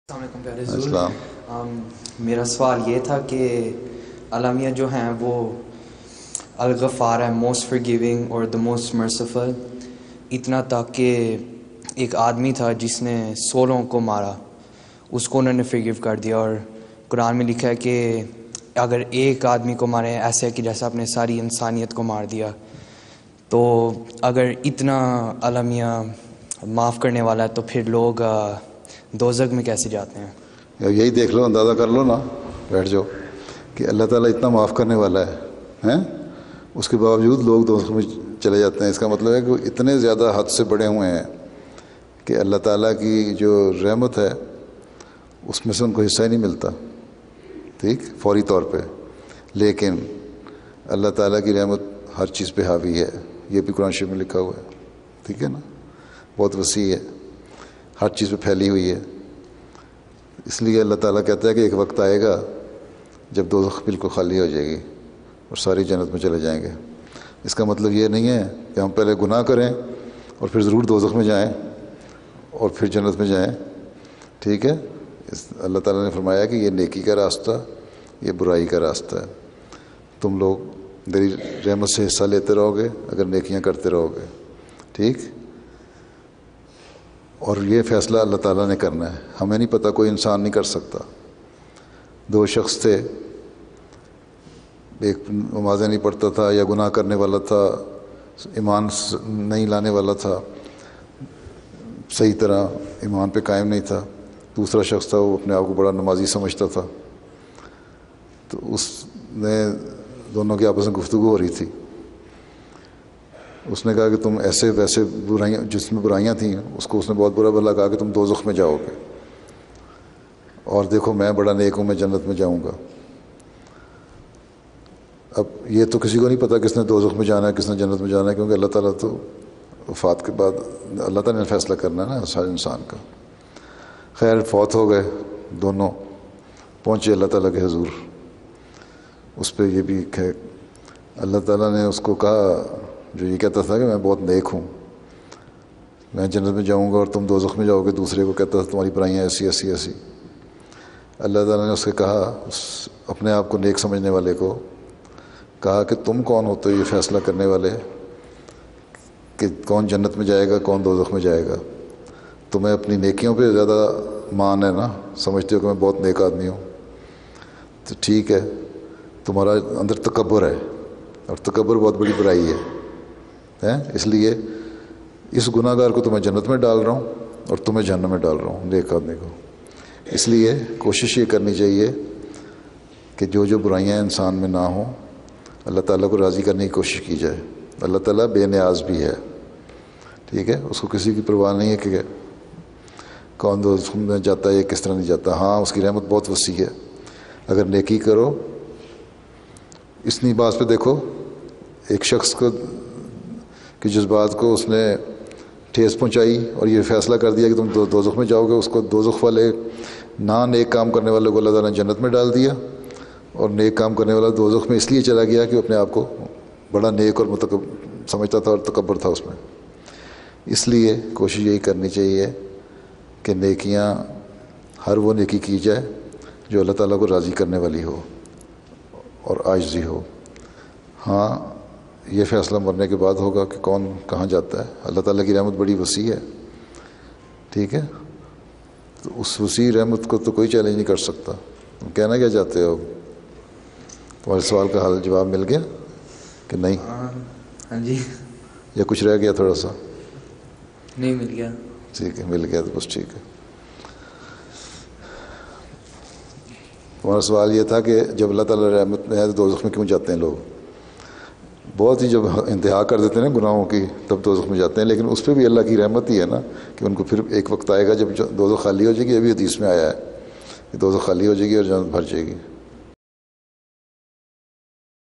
السلام علیکم پیارے حضور. میرا سوال یہ تھا کہ علامیہ جو ہیں وہ الغفار ہے، موسٹ فرگیونگ اور دا موسٹ مرسیفل، اتنا تک کہ ایک آدمی تھا جس نے 16 کو مارا، اس کو انہوں نے فرگیو کر دیا. اور قرآن میں لکھا ہے کہ اگر ایک آدمی کو مارے ایسے ہے کہ جیسا اپنے ساری انسانیت کو مار دیا. تو اگر اتنا علامیہ معاف کرنے والا ہے تو پھر لوگ دوزخ میں کیسے جاتے ہیں؟ یہی دیکھ لو، اندازہ کر لو نا، بیٹھ جاؤ کہ اللہ تعالیٰ اتنا معاف کرنے والا ہے اس کے باوجود لوگ دوزخ میں چلے جاتے ہیں. اس کا مطلب ہے کہ وہ اتنے زیادہ حد سے بڑے ہوئے ہیں کہ اللہ تعالیٰ کی جو رحمت ہے اس میں سے ان کو حصہ ہی نہیں ملتا، ٹھیک، فوری طور پہ. لیکن اللہ تعالیٰ کی رحمت ہر چیز پہ حاوی ہے، یہ بھی قرآن شریف میں لکھا ہوا ہے، ٹھیک ہے نا، بہت وسیع ہے، ہر چیز پہ پھیلی ہوئی ہے. اس لیے اللہ تعالیٰ کہتا ہے کہ ایک وقت آئے گا جب دوزخ بالکل خالی ہو جائے گی اور ساری جنت میں چلے جائیں گے. اس کا مطلب یہ نہیں ہے کہ ہم پہلے گناہ کریں اور پھر ضرور دوزخ میں جائیں اور پھر جنت میں جائیں، ٹھیک ہے. اللہ تعالیٰ نے فرمایا کہ یہ نیکی کا راستہ، یہ برائی کا راستہ ہے. تم لوگ میری رحمت سے حصہ لیتے رہو گے اگر نیکیاں کرتے رہو گے، ٹھیک. اور یہ فیصلہ اللہ تعالیٰ نے کرنا ہے، ہمیں نہیں پتہ، کوئی انسان نہیں کر سکتا. 2 شخص تھے، ایک نمازیں نہیں پڑھتا تھا یا گناہ کرنے والا تھا، ایمان نہیں لانے والا تھا، صحیح طرح ایمان پہ قائم نہیں تھا. دوسرا شخص تھا، وہ اپنے آپ کو بڑا نمازی سمجھتا تھا. تو اس نے، دونوں کی آپس میں گفتگو ہو رہی تھی. اس نے کہا کہ تم ایسے ویسے برائیاں، جس میں برائیاں تھیں اس کو اس نے بہت برا بھلا کہا کہ تم دوزخ میں جاؤ گے، اور دیکھو میں بڑا نیک ہوں، میں جنت میں جاؤں گا. اب یہ تو کسی کو نہیں پتہ کس نے دوزخ میں جانا ہے کس نے جنت میں جانا ہے، کیونکہ اللہ تعالیٰ تو وفات کے بعد اللہ تعالیٰ نے فیصلہ کرنا ہے نا ہر انسان کا. خیر، فوت ہو گئے دونوں، پہنچے اللہ تعالیٰ کے حضور. اس پہ یہ بھی کہ اللہ تعالیٰ نے اس کو کہا، جو یہ کہتا تھا کہ میں بہت نیک ہوں، میں جنت میں جاؤں گا اور تم دوزخ میں جاؤ گے، دوسرے کو کہتا تھا تمہاری برائیاں ایسی ایسی ایسی. اللہ تعالیٰ نے اس سے کہا، اپنے آپ کو نیک سمجھنے والے کو کہا کہ تم کون ہوتے ہو یہ فیصلہ کرنے والے کہ کون جنت میں جائے گا کون دوزخ میں جائے گا؟ تمہیں اپنی نیکیوں پہ زیادہ مان ہے نا، سمجھتے ہو کہ میں بہت نیک آدمی ہوں. تو ٹھیک ہے، تمہارا اندر تکبر ہے، اور تکبر بہت بڑی برائی ہے. اس لیے اس گناہ گار کو تو میں جنت میں ڈال رہا ہوں اور تمہیں جہنم میں ڈال رہا ہوں، نیک آدمی کو. اس لیے کوشش یہ کرنی چاہیے کہ جو جو برائیاں انسان میں نہ ہوں، اللہ تعالیٰ کو راضی کرنے کی کوشش کی جائے. اللہ تعالیٰ بے نیاز بھی ہے، ٹھیک ہے، اس کو کسی کی پرواہ نہیں ہے کہ کون دوزخ میں جاتا ہے یا کس طرح نہیں جاتا. ہاں، اس کی رحمت بہت وسیع ہے. اگر نیکی کرو، اتنی بات پہ دیکھو، ایک شخص کو کہ جذبات کو اس نے ٹھیس پہنچائی اور یہ فیصلہ کر دیا کہ تم دوزخ میں جاؤ گے، اس کو دوزخ والے نیک کام کرنے والے کو اللہ تعالیٰ نے جنت میں ڈال دیا، اور نیک کام کرنے والا دوزخ میں اس لیے چلا گیا کہ وہ اپنے آپ کو بڑا نیک اور سمجھتا تھا اور تکبر تھا اس میں. اس لیے کوشش یہی کرنی چاہیے کہ نیکیاں، ہر وہ نیکی کی جائے جو اللہ تعالیٰ کو راضی کرنے والی ہو اور عاجزی ہو. ہاں، یہ فیصلہ مرنے کے بعد ہوگا کہ کون کہاں جاتا ہے. اللہ تعالیٰ کی رحمت بڑی وسیع ہے، ٹھیک ہے. تو اس وسیع رحمت کو تو کوئی چیلنج نہیں کر سکتا. تم کہنا کیا چاہتے ہو؟ تمہارے سوال کا حل جواب مل گیا کہ نہیں؟ ہاں جی. یا کچھ رہ گیا تھوڑا سا؟ نہیں، مل گیا. ٹھیک ہے، مل گیا تو بس ٹھیک ہے. تمہارا سوال یہ تھا کہ جب اللہ تعالیٰ رحمت میں ہے تو دوزخ میں کیوں جاتے ہیں لوگ؟ بہت ہی جب انتہا کر دیتے ہیں نا گناہوں کی تب دوزخ میں جاتے ہیں، لیکن اس پہ بھی اللہ کی رحمت ہی ہے نا کہ ان کو پھر ایک وقت آئے گا جب دوزخ خالی ہو جائے گی. یہ بھی حدیث میں آیا ہے کہ دوزخ خالی ہو جائے گی اور جنت بھر جائے گی.